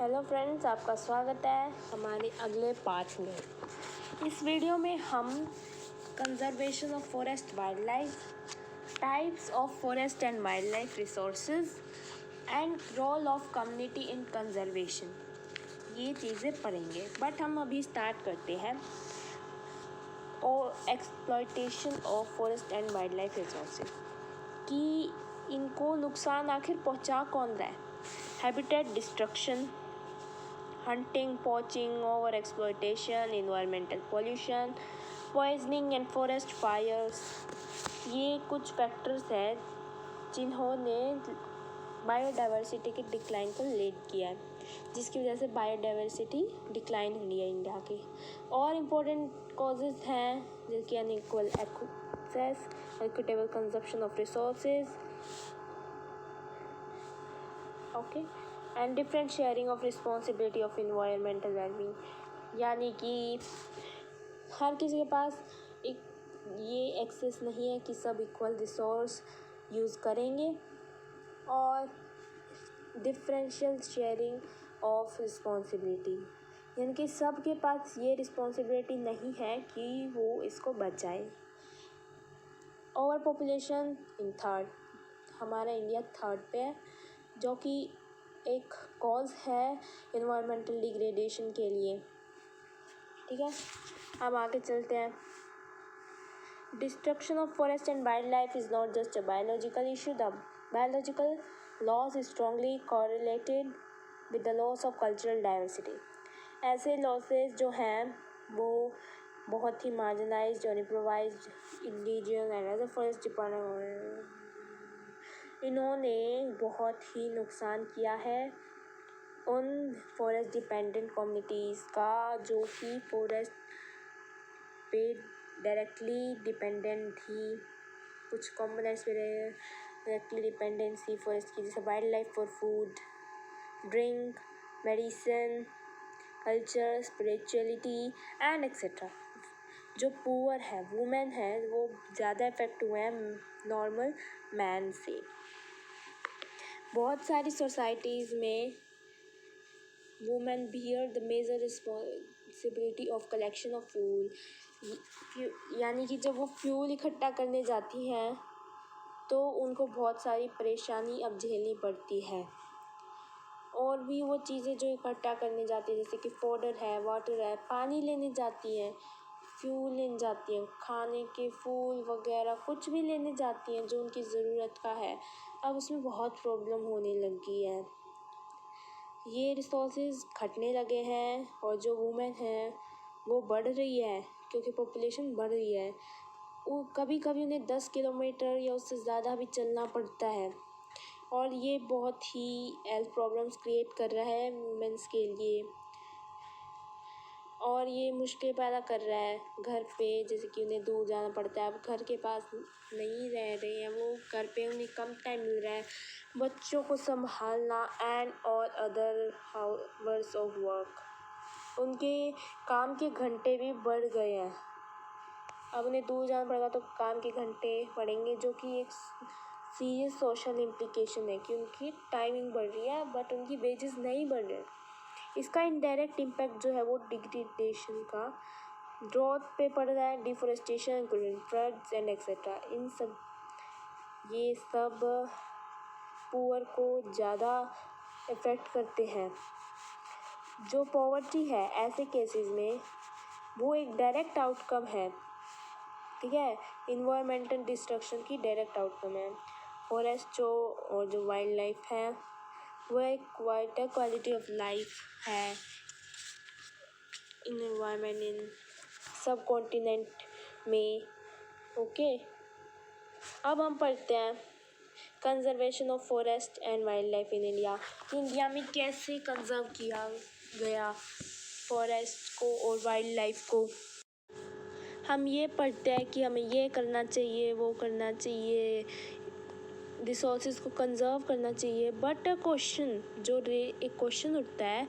Hello friends, आपका स्वागत है हमारे अगले पार्ट में। इस वीडियो में हम conservation of forest wildlife, types of forest and wild life resources and role of community in conservation ये चीज़ें पढ़ेंगे। बट हम अभी स्टार्ट करते हैं और exploitation of forest and wild life resources कि इनको नुकसान आखिर पहुंचा कौन रहा है। Habitat destruction, hunting, poaching, over exploitation, environmental pollution, poisoning and forest fires, ये कुछ फैक्टर्स हैं जिन्होंने बायोडाइवर्सिटी के डिक्लाइन को लीड किया है, जिसकी वजह से बायोडाइवर्सिटी डिक्लाइन हुई है इंडिया की। और इम्पोर्टेंट कॉजेज़ हैं जैसे कि unequal access, equitable consumption of resources, okay, and different sharing of responsibility of environmental wellbeing, यानी कि हर किसी के पास एक ये एक्सेस नहीं है कि सब इक्वल रिसोर्स यूज़ करेंगे, और डिफरेंशियल शेयरिंग ऑफ रिस्पॉन्सिबिलिटी, यानी कि सब के पास ये रिस्पॉन्सिबिलिटी नहीं है कि वो इसको बचाए। ओवर पॉपुलेशन इन थर्ड, हमारा इंडिया थर्ड पे है, जो कि एक कॉज है इन्वायरमेंटल डिग्रेडेशन के लिए। ठीक है, अब आगे चलते हैं। Destruction of forest and wild life is not just a biological issue, the biological loss is strongly correlated with the loss of cultural diversity. ऐसे लॉसेज जो हैं वो बहुत ही मार्जिनाइज्ड और improvised indigenous and other forest department, इन्होंने बहुत ही नुकसान किया है उन फॉरेस्ट डिपेंडेंट कम्युनिटीज़ का जो कि फॉरेस्ट पे डायरेक्टली डिपेंडेंट थी। कुछ कॉम्पोनेंट्स पे डायरेक्टली डिपेंडेंसी फॉरेस्ट की, जैसे wild life for food, drink, medicine, culture, spirituality and etcetera. जो पुअर है, वुमेन है, वो ज़्यादा इफेक्ट हुए हैं नॉर्मल मैन से। बहुत सारी सोसाइटीज़ में women bear the major responsibility of collection of fuel, यानी कि जब वो फ्यूल इकट्ठा करने जाती हैं तो उनको बहुत सारी परेशानी अब झेलनी पड़ती है। और भी वो चीज़ें जो इकट्ठा करने जाती हैं, जैसे कि फोडर है, वाटर है, पानी लेने जाती हैं, फ्यूल लेने जाती हैं, खाने के फूल वगैरह कुछ भी लेने जाती हैं जो उनकी ज़रूरत का है, अब उसमें बहुत प्रॉब्लम होने लगी है। ये रिसोर्सेज घटने लगे हैं और जो वुमेन है वो बढ़ रही है क्योंकि पॉपुलेशन बढ़ रही है। वो कभी कभी उन्हें 10 किलोमीटर या उससे ज़्यादा भी चलना पड़ता है, और ये बहुत ही हेल्थ प्रॉब्लम्स क्रिएट कर रहा है वुमेन्स के लिए, और ये मुश्किल पैदा कर रहा है घर पे, जैसे कि उन्हें दूर जाना पड़ता है, अब घर के पास नहीं रह रहे हैं वो, घर पे उन्हें कम टाइम मिल रहा है, बच्चों को संभालना एंड और अदर हावर्स ऑफ वर्क, उनके काम के घंटे भी बढ़ गए हैं। अब उन्हें दूर जाना पड़ेगा तो काम के घंटे बढ़ेंगे, जो कि एक सीरियस सोशल इम्प्लीकेशन है कि उनकी टाइमिंग बढ़ रही है बट उनकी वेजेस नहीं बढ़ रहे। इसका इनडायरेक्ट इम्पैक्ट जो है वो डिग्रेडेशन का ग्रोथ पे पड़ रहा है, डिफोरेस्टेशन, फ्लड्स एंड एक्सेट्रा। ये सब पुअर को ज़्यादा इफ़ेक्ट करते हैं। जो पॉवर्टी है ऐसे केसेस में वो एक डायरेक्ट आउटकम है, ठीक है, इन्वायरमेंटल डिस्ट्रक्शन की डायरेक्ट आउटकम है। फॉरेस्ट जो और जो वाइल्ड लाइफ है वो एक वाइटर क्वालिटी ऑफ लाइफ है इन एनवायरनमेंट इन सब कॉन्टिनेंट में। ओके, अब हम पढ़ते हैं conservation of forest and wild life in India. India में कैसे कंजर्व किया गया फॉरेस्ट को और वाइल्ड लाइफ को। हम ये पढ़ते हैं कि हमें ये करना चाहिए, वो करना चाहिए, रिसोर्सेज को कंजर्व करना चाहिए, बट अ क्वेश्चन एक क्वेश्चन उठता है,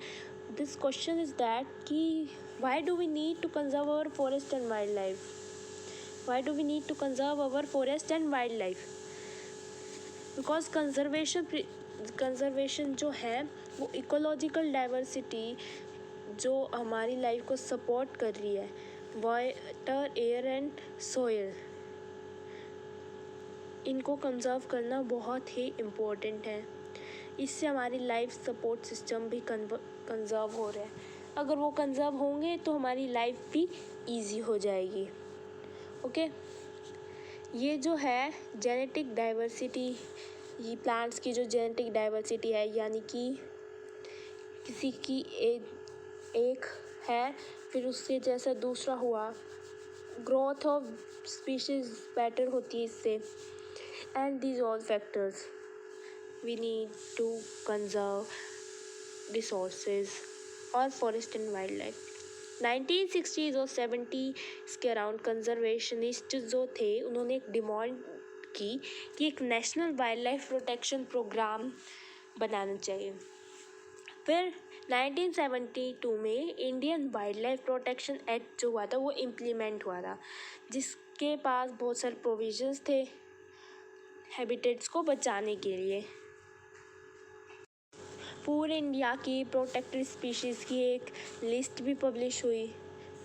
दिस क्वेश्चन इज़ दैट कि why do we need to conserve our forest and wild life, why do we need to conserve our forest and wild life, because conservation conservation जो है वो ecological diversity जो हमारी life को support कर रही है, वाटर, एयर एंड सोयल, इनको कंजर्व करना बहुत ही इम्पोर्टेंट है। इससे हमारी लाइफ सपोर्ट सिस्टम भी कंजर्व हो रहा है। अगर वो कंजर्व होंगे तो हमारी लाइफ भी इजी हो जाएगी। ओके, ये जो है जेनेटिक डाइवर्सिटी, ये प्लांट्स की जो जेनेटिक डाइवर्सिटी है, यानी कि किसी की एक है फिर उससे जैसा दूसरा हुआ, ग्रोथ ऑफ स्पीशीज बेटर होती है इससे। And these all factors we need to conserve resources और forest and wild life. 1960s और 70s के अराउंड कंजर्वेशनिस्ट जो थे उन्होंने एक डिमांड की कि एक national wild life protection program बनाना चाहिए। फिर 1972 में Indian wild life protection act जो हुआ था वो इम्प्लीमेंट हुआ था, जिसके पास बहुत सारे प्रोविजंस थे हैबिटेट्स को बचाने के लिए। पूरे इंडिया की प्रोटेक्टेड स्पीशीज़ की एक लिस्ट भी पब्लिश हुई।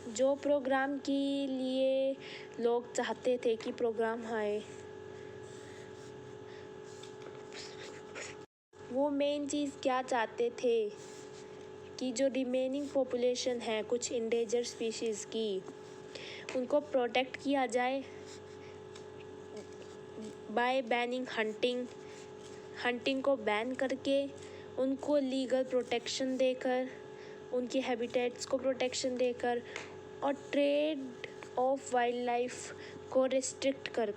जो प्रोग्राम के लिए लोग चाहते थे कि प्रोग्राम आए, वो मेन चीज़ क्या चाहते थे कि जो रिमेनिंग पॉपुलेशन है कुछ इंडेंजर स्पीशीज़ की, उनको प्रोटेक्ट किया जाए बाय बैनिंग हंटिंग को बैन करके, उनको लीगल प्रोटेक्शन देकर, उनके हैबिटेट्स को प्रोटेक्शन देकर, और ट्रेड ऑफ वाइल्ड लाइफ को रिस्ट्रिक्ट कर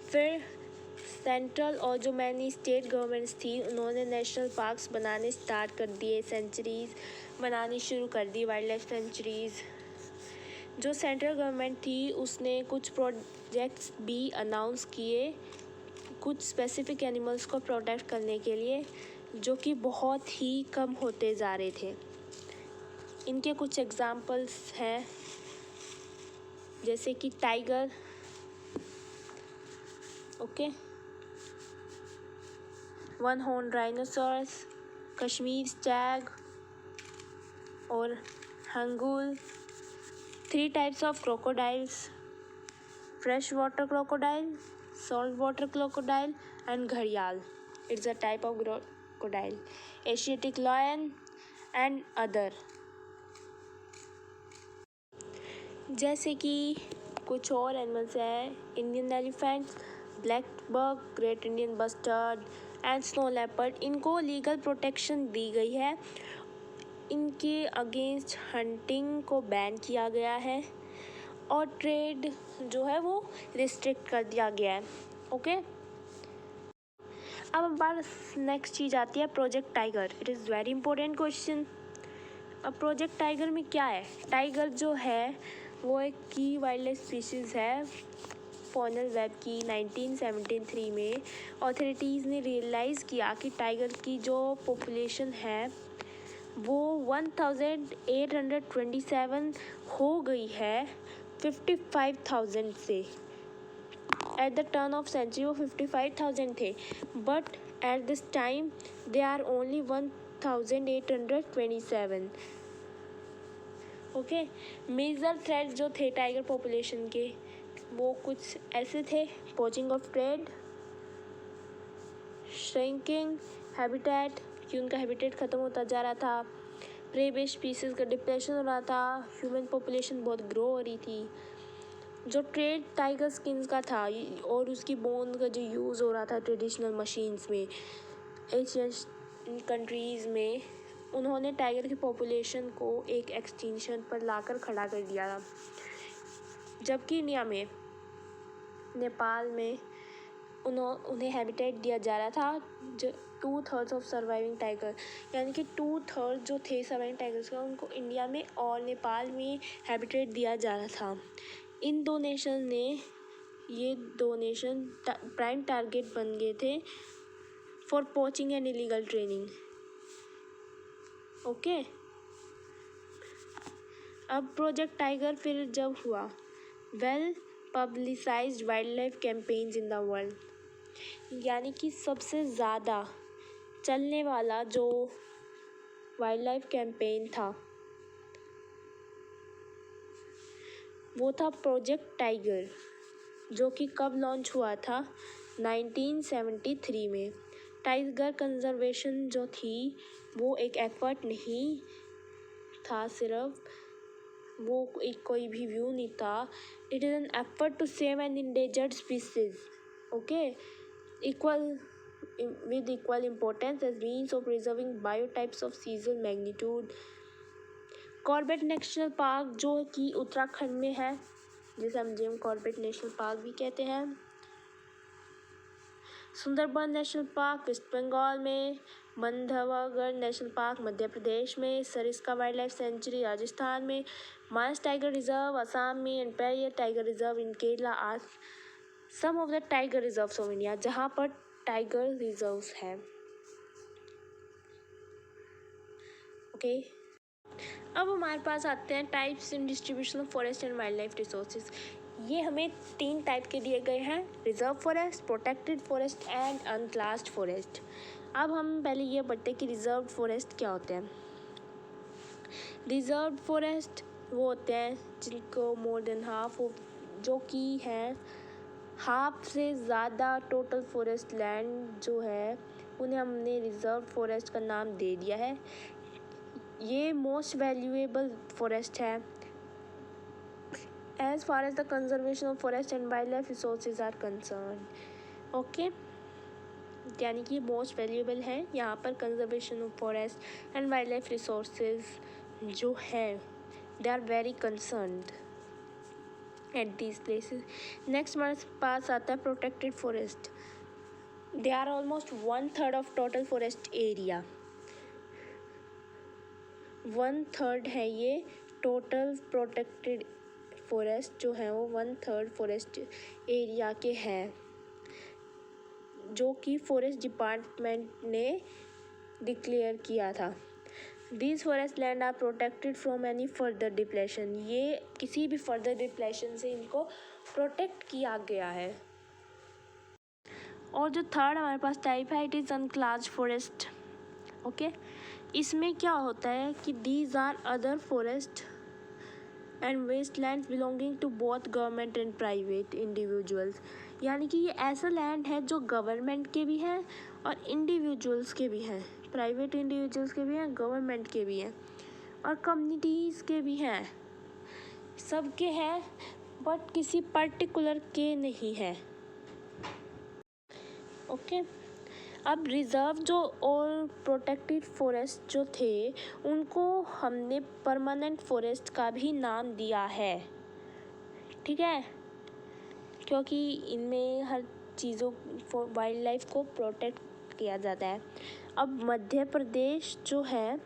फिर सेंट्रल और जो मैनी स्टेट गवर्नमेंट्स थी उन्होंने नेशनल पार्क्स बनाने स्टार्ट कर दिए, सेंचुरीज बनानी शुरू कर दी, वाइल्ड लाइफ सेंचुरीज। जो सेंट्रल गवर्नमेंट थी उसने कुछ प्रोजेक्ट्स भी अनाउंस किए कुछ स्पेसिफिक एनिमल्स को प्रोटेक्ट करने के लिए, जो कि बहुत ही कम होते जा रहे थे। इनके कुछ एग्जाम्पल्स हैं जैसे कि tiger, okay, one horn rhinoceros, Kashmir stag और hangul. 3 types of crocodiles, fresh water crocodile, salt water crocodile and घड़ियाल, it's a type of crocodile, Asiatic lion and other. जैसे कि कुछ और एनिमल्स हैं, Indian elephant, black buck, great Indian bustard and snow leopard, इनको legal protection दी गई है। इनके अगेंस्ट हंटिंग को बैन किया गया है और ट्रेड जो है वो रिस्ट्रिक्ट कर दिया गया है। ओके, अब हमारे नेक्स्ट चीज़ आती है project tiger. It is very important question. अब प्रोजेक्ट टाइगर में क्या है? टाइगर जो है वो एक की वाइल्ड लाइफ स्पीशीज़ है फॉनल वेब की। 1973 में ऑथोरिटीज़ ने रियलाइज़ किया कि टाइगर की जो पॉपुलेशन है वो 1827 हो गई है 55,000 से। At the turn of century वो 55,000 थे, but at this time they are only 1827। Okay, major threat जो थे टाइगर पॉपुलेशन के वो कुछ ऐसे थे: poaching of trade, shrinking habitat, कि उनका हैबिटेट ख़त्म होता जा रहा था, प्रे बेस्ड स्पीसीज का डिप्रेशन हो रहा था, ह्यूमन पॉपुलेशन बहुत ग्रो हो रही थी, जो ट्रेड टाइगर स्किन्स का था और उसकी बोन का जो यूज़ हो रहा था ट्रेडिशनल मशीन्स में एशियन कंट्रीज़ में, उन्होंने टाइगर की पॉपुलेशन को एक एक्सटिंक्शन पर लाकर खड़ा कर दिया था। जबकि इंडिया में, नेपाल में उन्हें हैबिटेट दिया जा रहा था। जो 2/3 ऑफ सर्वाइविंग टाइगर, यानी कि 2/3 जो थे सर्वाइविंग टाइगर्स का, उनको इंडिया में और नेपाल में हैबिटेट दिया जा रहा था। इन दो नेशन ने, ये दो नेशन प्राइम टारगेट बन गए थे for poaching and illegal training. Okay, अब प्रोजेक्ट टाइगर फिर जब हुआ, well publicised wild life campaigns in the world. यानी कि सबसे ज़्यादा चलने वाला जो वाइल्ड लाइफ कैंपेन था वो था प्रोजेक्ट टाइगर, जो कि कब लॉन्च हुआ था 1973 में। टाइगर कंजर्वेशन जो थी वो एक एफर्ट नहीं था, सिर्फ वो एक कोई भी व्यू नहीं था। It is an effort to save an endangered species, okay, equal with equal importance as means of preserving biotypes of seasonal magnitude। Corbett national park जो कि उत्तराखंड में है, जिसे हम जिम कॉर्बेट नेशनल पार्क भी कहते हैं। Sundarban national park West Bengal में, बांधवगढ़ नेशनल पार्क मध्य प्रदेश में, Sariska wildlife sanctuary Rajasthan में, मानस टाइगर रिजर्व असम में, and Periyar tiger reserve in Kerala are some of the tiger reserves of India, जहाँ पर टाइगर रिजर्व्स हैं। ओके, अब हमारे पास आते हैं types in distribution of forest and wild life resources. ये हमें 3 टाइप के दिए गए हैं, reserve forest, protected forest and अनक्लास्ड forest. अब हम पहले ये पढ़ते हैं कि रिजर्व फॉरेस्ट क्या होते हैं। रिजर्व फॉरेस्ट वो होते हैं जिनको मोर देन हाफ जो कि है हाफ से ज़्यादा टोटल फॉरेस्ट लैंड जो है उन्हें हमने रिजर्व फॉरेस्ट का नाम दे दिया है। ये मोस्ट वैल्यूएबल फॉरेस्ट है as far as the conservation of forest and wild life resources are concern, okay, यानी कि मोस्ट वैल्यूएबल है। यहाँ पर conservation of forest and wild life resources जो है they are very concerned at these places. Next हमारे पास आता है protected forest. They are almost 1/3 of total forest area. 1/3 है ये टोटल प्रोटेक्टेड फॉरेस्ट जो है वो 1/3 फॉरेस्ट एरिया के हैं, जो कि फॉरेस्ट डिपार्टमेंट ने डिक्लेयर किया था। These forest land are protected from any further depletion। ये किसी भी फर्दर डिप्लेशन से इनको प्रोटेक्ट किया गया है। और जो थर्ड हमारे पास टाइप है it is unclassed forest, okay. इसमें क्या होता है कि these are other forest and waste land belonging to both government and private individuals, यानी कि ये ऐसा लैंड है जो गवर्नमेंट के भी हैं और इंडिविजुअल्स के भी हैं, प्राइवेट इंडिविजुअल्स के भी हैं, गवर्नमेंट के भी हैं और कम्युनिटीज़ के भी हैं, सबके हैं, बट किसी पर्टिकुलर के नहीं है, ओके। अब रिज़र्व जो और प्रोटेक्टेड फॉरेस्ट जो थे उनको हमने परमानेंट फॉरेस्ट का भी नाम दिया है, ठीक है, क्योंकि इनमें हर चीज़ों वाइल्ड लाइफ को प्रोटेक्ट किया जाता है। अब मध्य प्रदेश जो है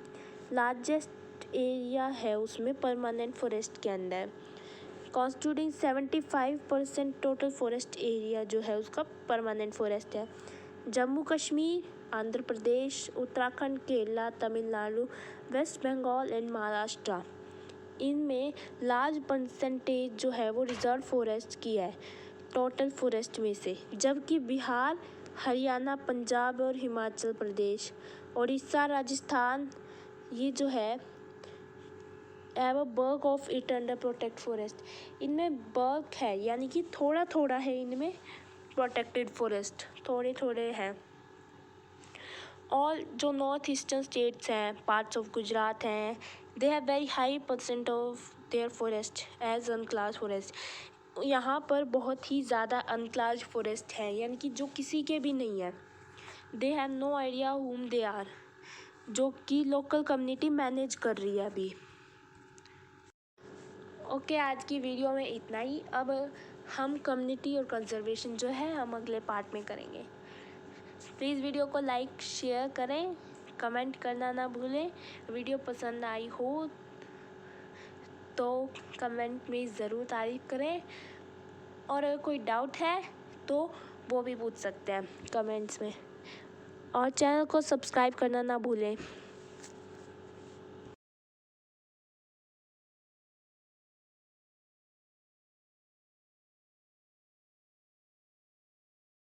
लार्जेस्ट एरिया है उसमें परमानेंट फॉरेस्ट के अंदर, कॉन्स्टिट्यूटिंग 75% टोटल फॉरेस्ट एरिया जो है उसका परमानेंट फॉरेस्ट है। जम्मू कश्मीर, आंध्र प्रदेश, उत्तराखंड, केरला, तमिलनाडु, वेस्ट बंगाल एंड महाराष्ट्र, इनमें लार्ज परसेंटेज जो है वो रिजर्व फॉरेस्ट की है टोटल फॉरेस्ट में से, जबकि बिहार, हरियाणा, पंजाब और हिमाचल प्रदेश, उड़ीसा, राजस्थान ये जो है have a bulk of it under protect forest, इनमें बल्क है यानी कि थोड़ा थोड़ा है इनमें प्रोटेक्टेड फॉरेस्ट, थोड़े थोड़े हैं। और जो नॉर्थ ईस्टर्न स्टेट्स हैं, पार्ट्स ऑफ गुजरात हैं, they have very high percent of their forest as unclassed forest. यहाँ पर बहुत ही ज़्यादा अनक्लास्ड फॉरेस्ट है यानी कि जो किसी के भी नहीं है। दे हैव नो आइडिया हुम दे आर, जो कि लोकल कम्युनिटी मैनेज कर रही है अभी। ओके, आज की वीडियो में इतना ही। अब हम कम्युनिटी और कंजर्वेशन जो है हम अगले पार्ट में करेंगे। प्लीज़ वीडियो को लाइक शेयर करें, कमेंट करना ना भूलें। वीडियो पसंद आई हो तो कमेंट में ज़रूर तारीफ़ करें, और अगर कोई डाउट है तो वो भी पूछ सकते हैं कमेंट्स में, और चैनल को सब्सक्राइब करना ना भूलें।